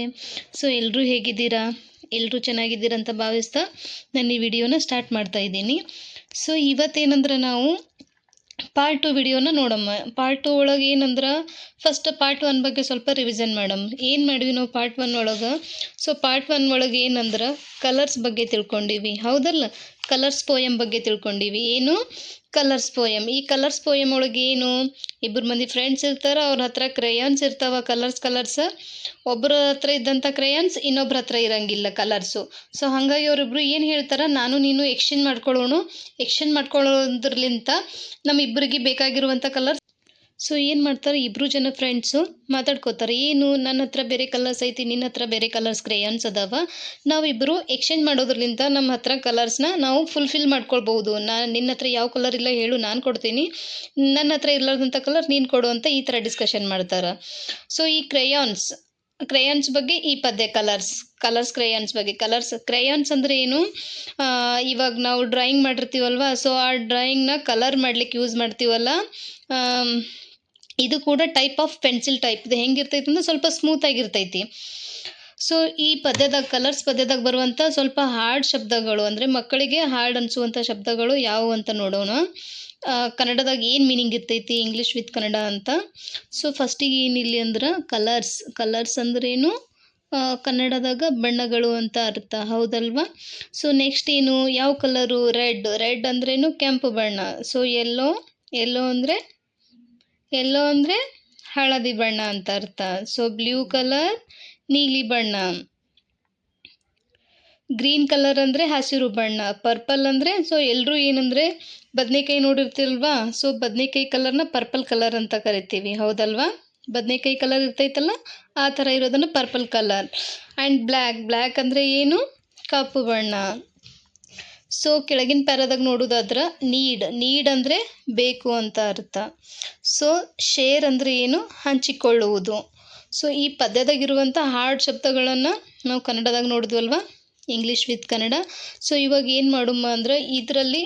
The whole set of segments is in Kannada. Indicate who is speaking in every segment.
Speaker 1: ಹಾಯ್. ಸೊ ಎಲ್ಲರೂ ಹೇಗಿದ್ದೀರಾ? ಎಲ್ಲರೂ ಚೆನ್ನಾಗಿದ್ದೀರಾ ಅಂತ ಭಾವಿಸ್ತಾ ನಾನು ಈ ವಿಡಿಯೋನ ಸ್ಟಾರ್ಟ್ ಮಾಡ್ತಾ ಇದ್ದೀನಿ. ಸೊ ಇವತ್ತೇನಂದ್ರೆ ನಾವು ಪಾರ್ಟ್ 2 ವಿಡಿಯೋನ ನೋಡಮ್ಮ. ಪಾರ್ಟ್ 2 ಒಳಗೆ ಏನಂದ್ರೆ ಫಸ್ಟ್ ಪಾರ್ಟ್ 1 ಬಗ್ಗೆ ಸ್ವಲ್ಪ ರಿವಿಷನ್ ಮಾಡಮ್. ಏನು ಮಾಡಿವಿ ನಾವು ಪಾರ್ಟ್ 1 ಒಳಗೆ? ಸೊ ಪಾರ್ಟ್ 1 ಒಳಗೆ ಏನಂದ್ರೆ ಕಲರ್ಸ್ ಬಗ್ಗೆ ತಿಳ್ಕೊಂಡಿವಿ, ಹೌದಲ್ಲ? ಕಲರ್ಸ್ ಪೋಯಮ್ ಬಗ್ಗೆ ತಿಳ್ಕೊಂಡಿವಿ. ಏನು ಕಲರ್ಸ್ ಪೋಯಮ್. ಈ ಕಲರ್ಸ್ ಪೋಯಮ್ ಒಳಗೆ ಏನು, ಇಬ್ಬರು ಮಂದಿ ಫ್ರೆಂಡ್ಸ್ ಇರ್ತಾರೆ, ಅವ್ರ ಹತ್ರ ಕ್ರೇಯಾನ್ಸ್ ಇರ್ತಾವ, ಕಲರ್ಸ್. ಒಬ್ಬರ ಹತ್ರ ಇದ್ದಂಥ ಕ್ರೇಯಾನ್ಸ್ ಇನ್ನೊಬ್ರ ಹತ್ರ ಇರಂಗಿಲ್ಲ ಕಲರ್ಸು. ಸೊ ಹಾಗಾಗಿ ಅವರಿಬ್ರು ಏನು ಹೇಳ್ತಾರೆ, ನಾನು ನೀನು ಎಕ್ಸ್ಚೇಂಜ್ ಮಾಡ್ಕೊಳ್ಳೋದ್ರಲಿಂತ ನಮ್ಮಿಬ್ಬರಿಗೆ ಬೇಕಾಗಿರುವಂಥ ಕಲರ್ಸ್. ಸೊ ಏನು ಮಾಡ್ತಾರೆ, ಇಬ್ಬರು ಜನ ಫ್ರೆಂಡ್ಸು ಮಾತಾಡ್ಕೋತಾರೆ. ಏನು, ನನ್ನ ಹತ್ರ ಬೇರೆ ಕಲರ್ಸ್ ಐತಿ, ನಿನ್ನ ಹತ್ರ ಬೇರೆ ಕಲರ್ಸ್ ಕ್ರೇಯಾನ್ಸ್ ಅದಾವ, ನಾವಿಬ್ಬರು ಎಕ್ಸ್ಚೇಂಜ್ ಮಾಡೋದ್ರಲಿಂತ ನಮ್ಮ ಹತ್ರ ಕಲರ್ಸ್ನ ನಾವು ಫುಲ್ಫಿಲ್ ಮಾಡ್ಕೊಳ್ಬೋದು. ನಿನ್ನ ಹತ್ರ ಯಾವ ಕಲರ್ ಇಲ್ಲ ಹೇಳು, ನಾನು ಕೊಡ್ತೀನಿ. ನನ್ನ ಹತ್ರ ಇರ್ಲಾರ್ದಂಥ ಕಲರ್ ನೀನು ಕೊಡು ಅಂತ ಈ ಥರ ಡಿಸ್ಕಷನ್ ಮಾಡ್ತಾರೆ. ಸೊ ಈ ಕ್ರೇಯಾನ್ಸ್ ಬಗ್ಗೆ ಈ ಪದ್ಯ ಕಲರ್ಸ್ ಕ್ರೇಯಾನ್ಸ್ ಬಗ್ಗೆ. ಕ್ರೇಯಾನ್ಸ್ ಅಂದರೆ ಏನು, ಇವಾಗ ನಾವು ಡ್ರಾಯಿಂಗ್ ಮಾಡಿರ್ತೀವಲ್ವ, ಸೊ ಆ ಡ್ರಾಯಿಂಗ್ನ ಕಲರ್ ಮಾಡ್ಲಿಕ್ಕೆ ಯೂಸ್ ಮಾಡ್ತೀವಲ್ಲ, ಇದು ಕೂಡ ಟೈಪ್ ಆಫ್ ಪೆನ್ಸಿಲ್ ಟೈಪ್. ಇದು ಹೆಂಗಿರ್ತೈತಿ ಅಂದರೆ ಸ್ವಲ್ಪ ಸ್ಮೂತ್ ಆಗಿರ್ತೈತಿ. ಸೊ ಈ ಕಲರ್ಸ್ ಪದ್ಯದಾಗ ಬರುವಂಥ ಸ್ವಲ್ಪ ಹಾರ್ಡ್ ಶಬ್ದಗಳು, ಅಂದರೆ ಮಕ್ಕಳಿಗೆ ಹಾರ್ಡ್ ಅನಿಸುವಂಥ ಶಬ್ದಗಳು ಯಾವುವು ಅಂತ ನೋಡೋಣ. ಕನ್ನಡದಾಗ ಏನು ಮೀನಿಂಗ್ ಇರ್ತೈತಿ, ಇಂಗ್ಲೀಷ್ ವಿತ್ ಕನ್ನಡ ಅಂತ. ಸೊ ಫಸ್ಟಿಗೆ ಏನಿಲ್ಲ ಅಂದ್ರೆ ಕಲರ್ಸ್ ಅಂದ್ರೇನು, ಕನ್ನಡದಾಗ ಬಣ್ಣಗಳು ಅಂತ ಅರ್ಥ, ಹೌದಲ್ವಾ? ಸೊ ನೆಕ್ಸ್ಟ್ ಏನು, ಯಾವ ಕಲರು, ರೆಡ್ ಅಂದ್ರೇನು ಕೆಂಪು ಬಣ್ಣ. ಸೊ ಎಲ್ಲೋ ಅಂದರೆ ಹಳದಿ ಬಣ್ಣ ಅಂತ ಅರ್ಥ. ಸೊ ಬ್ಲೂ ಕಲರ್ ನೀಲಿ ಬಣ್ಣ. ಗ್ರೀನ್ ಕಲರ್ ಅಂದರೆ ಹಸಿರು ಬಣ್ಣ. ಪರ್ಪಲ್ ಅಂದರೆ, ಸೊ ಎಲ್ಲರೂ ಏನಂದರೆ ಬದನೆಕಾಯಿ ನೋಡಿರ್ತಿಲ್ವಾ, ಸೊ ಬದನೆಕಾಯಿ ಕಲರ್ನ ಪರ್ಪಲ್ ಕಲರ್ ಅಂತ ಕರಿತೀವಿ, ಹೌದಲ್ವಾ? ಬದನೆಕಾಯಿ ಕಲರ್ ಇರ್ತೈತಲ್ಲ, ಆ ಥರ ಇರೋದನ್ನು ಪರ್ಪಲ್ ಕಲರ್. ಆ್ಯಂಡ್ ಬ್ಲ್ಯಾಕ್ ಅಂದರೆ ಏನು, ಕಪ್ಪು ಬಣ್ಣ. ಸೊ ಕೆಳಗಿನ ಪ್ಯಾರಾದಾಗ ನೋಡೋದಾದ್ರೆ ನೀಡ್ ಅಂದರೆ ಬೇಕು ಅಂತ ಅರ್ಥ. ಸೊ ಶೇರ್ ಅಂದರೆ ಏನು, ಹಂಚಿಕೊಳ್ಳುವುದು. ಸೊ ಈ ಪದ್ಯದಾಗಿರುವಂಥ ಹಾರ್ಡ್ ಶಬ್ದಗಳನ್ನು ನಾವು ಕನ್ನಡದಾಗ ನೋಡಿದ್ವಲ್ವ, ಇಂಗ್ಲೀಷ್ ವಿತ್ ಕನ್ನಡ. ಸೊ ಇವಾಗ ಏನು ಮಾಡುಮ್ಮ ಅಂದ್ರೆ, ಇದರಲ್ಲಿ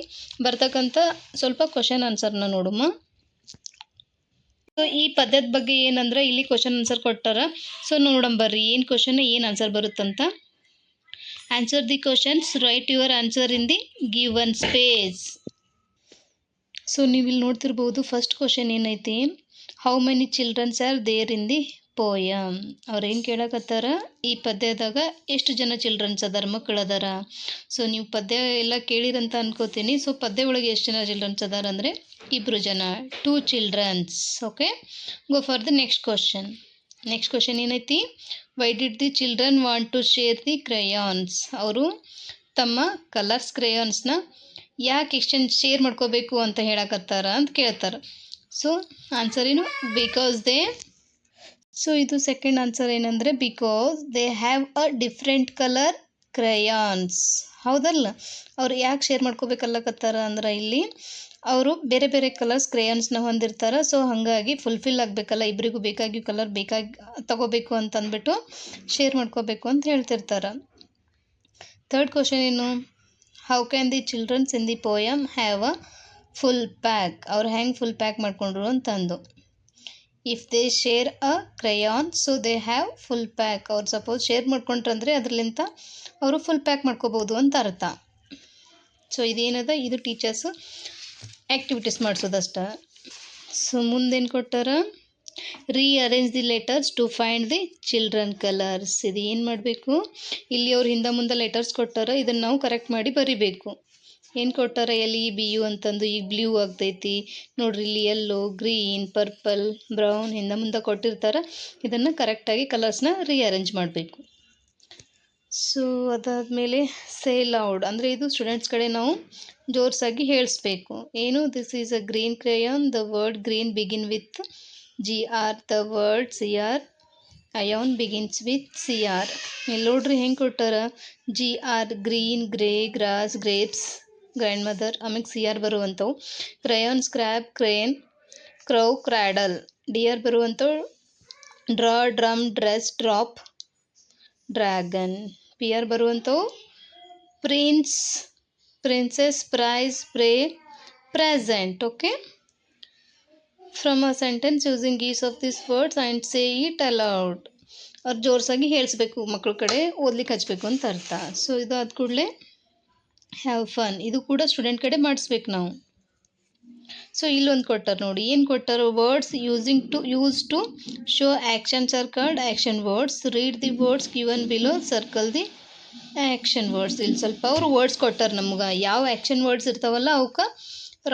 Speaker 1: ಬರ್ತಕ್ಕಂಥ ಸ್ವಲ್ಪ ಕ್ವಶನ್ ಆನ್ಸರ್ನ ನೋಡುಮ್ಮ. ಸೊ ಈ ಪದ್ಯದ ಬಗ್ಗೆ ಏನಂದ್ರೆ ಇಲ್ಲಿ ಕ್ವಶನ್ ಆನ್ಸರ್ ಕೊಟ್ಟಾರ. ಸೊ ನೋಡಂಬರ್ರಿ ಏನು ಕ್ವಶನ್ ಏನು ಆನ್ಸರ್ ಬರುತ್ತಂತ. Answer the questions, write your answer in the given space. So ನೀವು ಇಲ್ಲಿ ನೋಡ್ತಿರ್ಬೋದು, ಫಸ್ಟ್ ಕ್ವಶನ್ ಏನೈತಿ, how many childrens are there in the poem. ಅವ್ರು ಏನು ಕೇಳಕತ್ತಾರ, ಈ ಪದ್ಯದಾಗ ಎಷ್ಟು ಜನ ಚಿಲ್ಡ್ರನ್ಸ್ ಅದಾರ, ಮಕ್ಕಳು ಅದಾರ. ಸೊ ನೀವು ಪದ್ಯ ಎಲ್ಲ ಕೇಳಿರಂತ ಅನ್ಕೋತೀನಿ. ಸೊ ಪದ್ಯ ಒಳಗೆ ಎಷ್ಟು ಜನ ಚಿಲ್ಡ್ರನ್ಸ್ ಅದಾರ ಅಂದರೆ 2 ಜನ, 2 childrens. Okay, go for the next question ಏನೈತಿ, why did the children want to share the crayons. ಅವರು ತಮ್ಮ ಕಲರ್ಸ್ ಕ್ರೇಯಾನ್ಸ್ನ ಯಾಕೆ ಶೇರ್ ಮಾಡ್ಕೋಬೇಕು ಅಂತ ಹೇಳಕತ್ತಾರ ಅಂತ ಕೇಳ್ತಾರೆ. ಸೊ ಆನ್ಸರ್ ಏನು, ಬಿಕಾಸ್ ದೇ. ಸೊ ಇದು ಸೆಕೆಂಡ್ ಆನ್ಸರ್ ಏನಂದರೆ, because they have a different colour crayons. ಹೌದಲ್ಲ, ಅವ್ರು ಯಾಕೆ ಶೇರ್ ಮಾಡ್ಕೋಬೇಕಲ್ಲಕತ್ತಾರ ಅಂದ್ರೆ, ಇಲ್ಲಿ ಅವರು ಬೇರೆ ಬೇರೆ ಕಲರ್ಸ್ ಕ್ರೇಯಾನ್ಸ್ನ ಹೊಂದಿರ್ತಾರೆ. ಸೊ ಹಾಗಾಗಿ ಫುಲ್ಫಿಲ್ ಆಗಬೇಕಲ್ಲ, ಇಬ್ಬರಿಗೂ ಕಲರ್ ತಗೋಬೇಕು ಅಂತ ಅಂದ್ಬಿಟ್ಟು ಶೇರ್ ಮಾಡ್ಕೋಬೇಕು ಅಂತ ಹೇಳ್ತಿರ್ತಾರೆ. ಥರ್ಡ್ ಕ್ವಶನ್ ಏನು, how can the childrens in the poem have a full pack. ಅವ್ರು ಹೆಂಗೆ ಫುಲ್ ಪ್ಯಾಕ್ ಮಾಡ್ಕೊಂಡ್ರು ಅಂತಂದು. If they share a crayon, so they have full pack. ಅವ್ರು ಸಪೋಸ್ ಶೇರ್ ಮಾಡ್ಕೊಂಡ್ರಂದ್ರೆ ಅದರಲ್ಲಿಂತ ಅವರು ಫುಲ್ ಪ್ಯಾಕ್ ಮಾಡ್ಕೋಬೋದು ಅಂತ ಅರ್ಥ. ಸೊ ಇದೇನದ, ಇದು ಟೀಚರ್ಸು ಆ್ಯಕ್ಟಿವಿಟೀಸ್ ಮಾಡಿಸೋದಷ್ಟ. ಸೊ ಮುಂದೇನು ಕೊಟ್ಟಾರ, rearrange the letters to find the children colours. ಇದು ಏನು ಮಾಡಬೇಕು, ಇಲ್ಲಿ ಅವ್ರು ಮುಂದೆ ಲೆಟರ್ಸ್ ಕೊಟ್ಟಾರ, ಇದನ್ನು ನಾವು ಕರೆಕ್ಟ್ ಮಾಡಿ ಬರಿಬೇಕು. ಏನು ಕೊಟ್ಟಾರ, LEBU ಅಂತಂದು, ಈಗ ಬ್ಲೂ ಆಗ್ತೈತಿ ನೋಡ್ರಿ, ಇಲ್ಲಿ ಯೆಲ್ಲೋ, ಗ್ರೀನ್, ಪರ್ಪಲ್, ಬ್ರೌನ್ ಮುಂದೆ ಕೊಟ್ಟಿರ್ತಾರೆ. ಇದನ್ನು ಕರೆಕ್ಟಾಗಿ ಕಲರ್ಸ್ನ ರೀಅರೇಂಜ್ ಮಾಡಬೇಕು. ಸೊ ಅದಾದಮೇಲೆ ಸೇ ಲೌಡ್ ಅಂದರೆ, ಇದು ಸ್ಟೂಡೆಂಟ್ಸ್ ಕಡೆ ನಾವು ಜೋರ್ಸಾಗಿ ಹೇಳಿಸ್ಬೇಕು. ಏನು, this is a green crayon, the word green begin with GR, the word CR ಅಯಾನ್ ಬಿಗಿನ್ಸ್ ವಿತ್ CR. ಇಲ್ಲಿ ನೋಡ್ರಿ ಹೆಂಗೆ ಕೊಟ್ಟಾರ, GR green, grey, grass, grapes, grandmother, ಆಮೇಲೆ CR ಬರುವಂಥವು. Crayon, scrap, crane, crow, cradle. DR ಬರುವಂಥವು draw, drum, dress, drop, dragon. PR ಬರುವಂಥವು prince, princess, prize, pray, present. Okay, from a sentence using each of these words and say it aloud. ಅವ್ರು ಜೋರ್ಸಾಗಿ ಹೇಳಿಸ್ಬೇಕು, ಮಕ್ಕಳ ಕಡೆ ಓದ್ಲಿಕ್ಕೆ ಹಚ್ಚಬೇಕು ಅಂತ ಅರ್ಥ. ಸೊ ಇದು ಆದ ಕೂಡಲೇ ಹ್ಯಾವ್ ಫನ್, ಇದು ಕೂಡ ಸ್ಟೂಡೆಂಟ್ ಕಡೆ ಮಾಡಿಸ್ಬೇಕು ನಾವು. ಸೊ ಇಲ್ಲೊಂದು ಕೊಟ್ಟಾರ ನೋಡಿ, ಏನು ಕೊಟ್ಟಾರ, words use to show actions or card action words, read the words given below, circle the action words. ಇಲ್ಲಿ ಸ್ವಲ್ಪ ಅವರು ವರ್ಡ್ಸ್ ಕೊಟ್ಟಾರ ನಮ್ಗೆ, ಯಾವ ಆ್ಯಕ್ಷನ್ ವರ್ಡ್ಸ್ ಇರ್ತಾವಲ್ಲ ಅವಕ್ಕೆ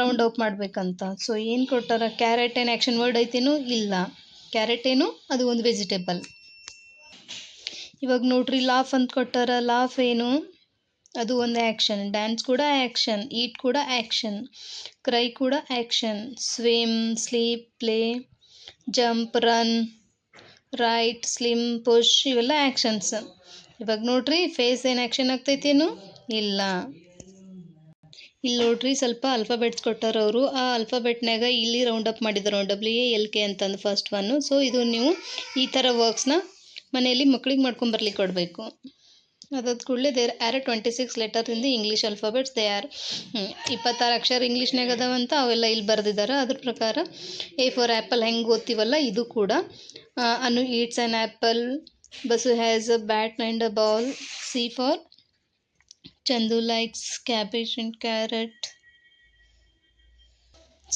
Speaker 1: ರೌಂಡ್ ಅಪ್ ಮಾಡ್ಬೇಕಂತ. ಸೊ ಏನು ಕೊಟ್ಟಾರ, ಕ್ಯಾರೆಟ್ ಏನು ಆ್ಯಕ್ಷನ್ ವರ್ಡ್ ಐತೇನು, ಇಲ್ಲ. ಕ್ಯಾರೆಟ್ ಏನು, ಅದು ಒಂದು ವೆಜಿಟೇಬಲ್. ಇವಾಗ ನೋಡ್ರಿ, ಲಾಫ್ ಅಂತ ಕೊಟ್ಟಾರ, ಲಾಫ್ ಏನು, ಅದು ಒಂದು ಆ್ಯಕ್ಷನ್. ಡ್ಯಾನ್ಸ್ ಕೂಡ ಆ್ಯಕ್ಷನ್, ಈಟ್ ಕೂಡ ಆ್ಯಕ್ಷನ್, ಕ್ರೈ ಕೂಡ action, swim, sleep, play, jump, run, right, slim, push, ಇವೆಲ್ಲ ಆ್ಯಕ್ಷನ್ಸ್. ಇವಾಗ ನೋಡ್ರಿ, ಫೇಸ್ ಏನು ಆ್ಯಕ್ಷನ್ ಆಗ್ತೈತೇನು, ಇಲ್ಲ. ಇಲ್ಲಿ ನೋಡ್ರಿ, ಸ್ವಲ್ಪ ಅಲ್ಫಾಬೆಟ್ಸ್ ಕೊಟ್ಟಾರ ಅವರು, ಆ ಅಲ್ಫಾಬೆಟ್ನಾಗ ಇಲ್ಲಿ ರೌಂಡ್ ಅಪ್ ಮಾಡಿದ್ರು, WALK ಅಂತಂದು ಫಸ್ಟ್ ಒನ್ನು. ಸೊ ಇದು ನೀವು ಈ ಥರ ವರ್ಕ್ಸ್ನ ಮನೆಯಲ್ಲಿ ಮಕ್ಕಳಿಗೆ ಮಾಡ್ಕೊಂಬರ್ಲಿಕ್ಕೆ ಕೊಡಬೇಕು. ಅದಾದ ಕೂಡಲೇ there are 26 letter in the English alphabets. They are 26 ಅಕ್ಷರ ಇಂಗ್ಲೀಷ್ನಾಗ ಅದಾವಂತ, ಅವೆಲ್ಲ ಇಲ್ಲಿ ಬರೆದಿದ್ದಾರೆ. ಅದ್ರ ಪ್ರಕಾರ A ಫಾರ್ ಆ್ಯಪಲ್ ಹೆಂಗೆ ಓದ್ತೀವಲ್ಲ, ಇದು ಕೂಡ Anu eats an apple, Basu has a bat and a ball, C for Chandu likes cabbage and carrot.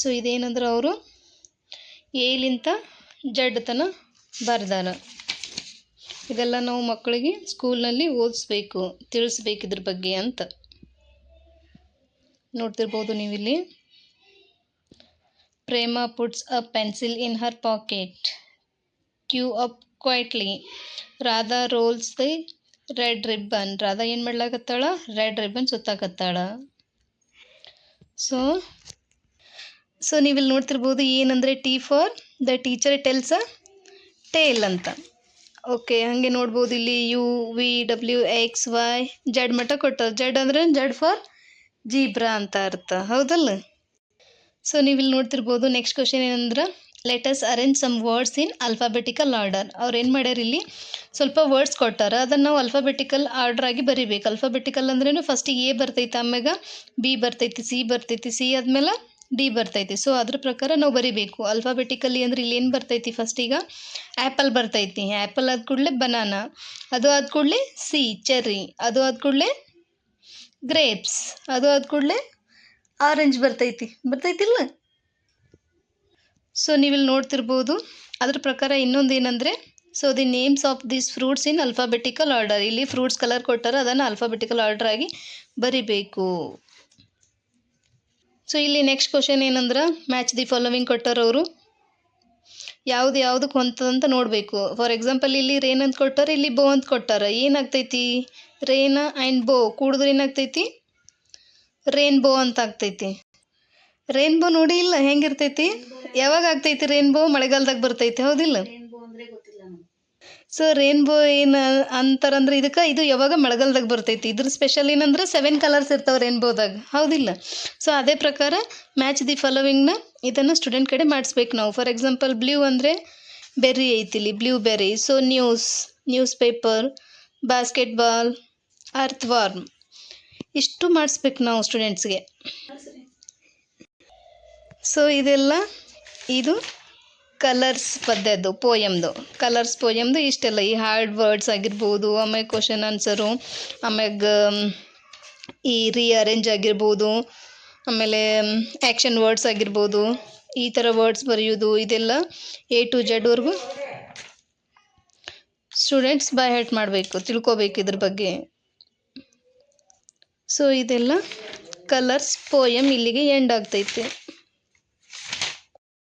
Speaker 1: So ಇದೇನಂದ್ರೆ ಅವರು ಏಲಿಂತ ಜಡ್ ತನ ಬರ್ದಾರ. ಇದೆಲ್ಲ ನಾವು ಮಕ್ಕಳಿಗೆ ಸ್ಕೂಲ್ನಲ್ಲಿ ಓದಿಸ್ಬೇಕು, ತಿಳಿಸ್ಬೇಕು ಇದ್ರ ಬಗ್ಗೆ ಅಂತ. ನೋಡ್ತಿರ್ಬೋದು ನೀವಿಲ್ಲಿ, Prema puts a pencil in her pocket, queue up quietly, Radha rolls the red ribbon. Radha ಏನು ಮಾಡ್ಲಾಕತ್ತಾಳ, ರೆಡ್ ರಿಬ್ಬನ್ ಸುತ್ತಾಕತ್ತಾಳ. ಸೊ ನೀವಿಲ್ಲಿ ನೋಡ್ತಿರ್ಬೋದು, ಏನಂದರೆ T for the teacher tells a tale ಅಂತ. ಓಕೆ, ಹಾಗೆ ನೋಡ್ಬೋದು ಇಲ್ಲಿ UVWXY ಜಡ್ ಮಟ್ಟ ಕೊಟ್ಟಾರ. ಜಡ್ ಅಂದರೆ ಜಡ್ ಫಾರ್ ಜೀಬ್ರಾ ಅಂತ ಅರ್ಥ, ಹೌದಲ್ಲ. ಸೊ ನೀವಿಲ್ಲಿ ನೋಡ್ತಿರ್ಬೋದು, ನೆಕ್ಸ್ಟ್ ಕ್ವಶನ್ ಏನಂದ್ರೆ, let us arrange some words in alphabetical order. ಅವ್ರು ಏನು ಮಾಡ್ಯಾರ, ಇಲ್ಲಿ ಸ್ವಲ್ಪ ವರ್ಡ್ಸ್ ಕೊಟ್ಟಾರ, ಅದನ್ನು ನಾವು ಅಲ್ಫಾಬೆಟಿಕಲ್ ಆರ್ಡರ್ ಆಗಿ ಬರೀಬೇಕು. ಅಲ್ಫಾಬೆಟಿಕಲ್ ಅಂದ್ರೇನು, ಫಸ್ಟಿಗೆ A ಬರ್ತೈತಿ, ಆಮ್ಯಾಗ B ಬರ್ತೈತಿ, C ಬರ್ತೈತಿ, C ಆದಮೇಲೆ D ಬರ್ತೈತಿ. ಸೊ ಅದ್ರ ಪ್ರಕಾರ ನಾವು ಬರೀಬೇಕು. ಅಲ್ಫಾಬೆಟಿಕಲಿ ಅಂದ್ರೆ ಇಲ್ಲಿ ಏನು ಬರ್ತೈತಿ, ಫಸ್ಟಿಗೆ ಆ್ಯಪಲ್ ಬರ್ತೈತಿ, ಆ್ಯಪಲ್ ಆದ ಕೂಡಲೇ ಬನಾನಾ, ಅದು ಆದ ಕೂಡಲೇ C ಚೆರ್ರಿ, ಅದು ಆದ ಕೂಡಲೇ ಗ್ರೇಪ್ಸ್, ಅದು ಆದ ಕೂಡಲೇ ಆರೆಂಜ್ ಬರ್ತೈತಿಲ್ಲ. ಸೊ ನೀವಿಲ್ಲಿ ನೋಡ್ತಿರ್ಬೋದು, ಅದ್ರ ಪ್ರಕಾರ ಇನ್ನೊಂದು ಏನಂದರೆ, so the names of these fruits in alphabetical order. ಇಲ್ಲಿ ಫ್ರೂಟ್ಸ್ ಕಲರ್ ಕೊಟ್ಟಾರ, ಅದನ್ನು ಅಲ್ಫಾಬೆಟಿಕಲ್ ಆರ್ಡರ್ ಆಗಿ ಬರಿಬೇಕು. ಸೊ ಇಲ್ಲಿ ನೆಕ್ಸ್ಟ್ ಕ್ವಶನ್ ಏನಂದ್ರೆ, ಮ್ಯಾಚ್ ದಿ ಫಾಲೋವಿಂಗ್ ಕೊಟ್ಟಾರ ಅವರು, ಯಾವುದಕ್ಕೆ ಹೊಂತದಂತ ನೋಡಬೇಕು. ಫಾರ್ ಎಕ್ಸಾಂಪಲ್ ಇಲ್ಲಿ ರೇನ್ ಅಂತ ಕೊಟ್ಟಾರ, ಇಲ್ಲಿ ಬೋ ಅಂತ ಕೊಟ್ಟಾರ. ಏನಾಗ್ತೈತಿ, ರೇನ್ ಆ್ಯಂಡ್ ಬೋ ಕೂಡಿದ್ರೆ ಏನಾಗ್ತೈತಿ, ರೇನ್ಬೋ ಅಂತ ಆಗ್ತೈತಿ. ರೇನ್ಬೋ ನೋಡಿ ಇಲ್ಲ ಹೆಂಗಿರ್ತೈತಿ, ಯಾವಾಗ ಆಗ್ತೈತಿ ರೇನ್ಬೋ, ಮಳೆಗಾಲದಾಗ ಬರ್ತೈತಿ, ಹೌದಿಲ್ಲ. ಸೊ ರೇನ್ಬೋ ಏನು ಅಂತಾರಂದ್ರೆ ಇದಕ್ಕೆ, ಇದು ಯಾವಾಗ ಮಳೆಗಾಲದಾಗ ಬರ್ತೈತಿ. ಇದ್ರ ಸ್ಪೆಷಲ್ ಏನಂದ್ರೆ 7 ಕಲರ್ಸ್ ಇರ್ತಾವೆ ರೇನ್ಬೋದಾಗ, ಹೌದಿಲ್ಲ. ಸೊ ಅದೇ ಪ್ರಕಾರ ಮ್ಯಾಚ್ ದಿ ಫಾಲೋವಿಂಗ್ನ ಇದನ್ನು ಸ್ಟೂಡೆಂಟ್ ಕಡೆ ಮಾಡಿಸ್ಬೇಕು ನಾವು. ಫಾರ್ ಎಕ್ಸಾಂಪಲ್ ಬ್ಲೂ ಅಂದರೆ ಬೆರ್ರಿ ಐತಿಲ್ಲಿ, blueberry. So newspaper, basketball, earthworm, ಇಷ್ಟು ಮಾಡಿಸ್ಬೇಕು ನಾವು ಸ್ಟೂಡೆಂಟ್ಸ್ಗೆ. ಸೊ ಇದು ಕಲರ್ಸ್ ಪದ್ಯದ್ದು ಪೋಯಮ್ದು ಇಷ್ಟೆಲ್ಲ. ಈ ಹಾರ್ಡ್ ವರ್ಡ್ಸ್ ಆಗಿರ್ಬೋದು, ಆಮೇಲೆ ಕ್ವಶನ್ ಆನ್ಸರು, ಆಮ್ಯಾಗ ಈ ರೀಅರೇಂಜ್ ಆಗಿರ್ಬೋದು, ಆಮೇಲೆ ಆ್ಯಕ್ಷನ್ ವರ್ಡ್ಸ್ ಆಗಿರ್ಬೋದು, ಈ ಥರ ವರ್ಡ್ಸ್ ಬರೆಯೋದು, ಇದೆಲ್ಲ A to Z ವರೆಗೂ ಸ್ಟೂಡೆಂಟ್ಸ್ ಬೈ ಹಾರ್ಟ್ ಮಾಡಬೇಕು, ತಿಳ್ಕೊಬೇಕು ಇದ್ರ ಬಗ್ಗೆ. ಸೊ ಇದೆಲ್ಲ ಕಲರ್ಸ್ ಪೋಯಮ್ ಇಲ್ಲಿಗೆ ಎಂಡ್ ಆಗ್ತೈತೆ.